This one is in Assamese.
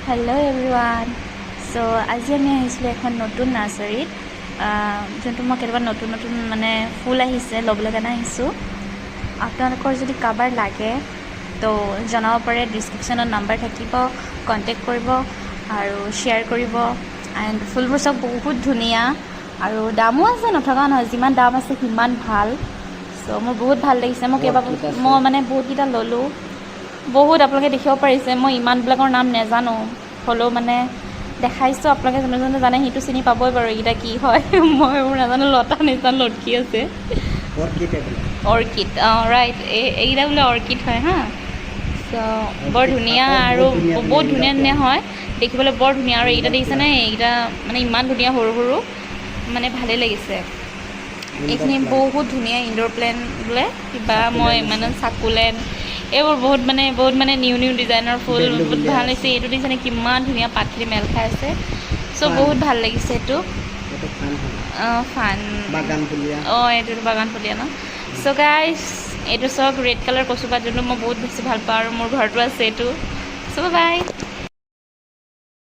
Hello' everyone. চ' আজি আমি আহিছিলোঁ এখন নতুন নাৰ্চাৰীত, যোনটো মই কেতিয়াবা নতুন মানে ফুল আহিছে ল'বলৈ কাৰণে আহিছোঁ। আপোনালোকৰ যদি কাৰোবাৰ লাগে তো জনাব পাৰে, ডিছক্ৰিপশ্যনত নাম্বাৰ থাকিব, কণ্টেক্ট কৰিব আৰু শ্বেয়াৰ কৰিব। এণ্ড ফুলবোৰ চব বহুত ধুনীয়া আৰু দামো আছে, নথকা নহয়। যিমান দাম আছে সিমান ভাল। চ' মোৰ বহুত ভাল লাগিছে। মই মানে বহুতকেইটা ল'লোঁ। বহুত আপোনালোকে দেখিব পাৰিছে, মই ইমানবিলাকৰ নাম নাজানো, হ'লেও মানে দেখাইছোঁ। আপোনালোকে যোনে জানে সেইটো চিনি পাবই বাৰু এইকেইটা কি হয়। মই নাজানো, লতা নিচিনা লটকি আছে অৰ্কিড। ৰাইট, এইকেইটা বোলে অৰ্কিড হয় হা। চ' বৰ ধুনীয়া আৰু বহুত ধুনীয়া হয় দেখিবলৈ, বৰ ধুনীয়া। আৰু এইকেইটা দেখিছেনে, এইকেইটা মানে ইমান ধুনীয়া, সৰু সৰু, মানে ভালেই লাগিছে। এইখিনি বহুত ধুনীয়া ইনডোৰ প্লেণ্ট বোলে, কিবা মই মানে চাকুলেণ্ট, এইবোৰ বহুত মানে নিউ ডিজাইনৰ ফুল বহুত ভাল হৈছে। এইটো দেখিছেনে কিমান ধুনীয়া, পাতখিনি মেল খাই আছে। চ' বহুত ভাল লাগিছে এইটো। ফান এইটোতো বাগান ফুলীয়া ন। চ' গাইজ, এইটো চাওক, ৰেড কালাৰ কচুপাত, যোনটো মই বহুত বেছি ভাল পাওঁ আৰু মোৰ ঘৰতো আছে এইটো। চ' বাই।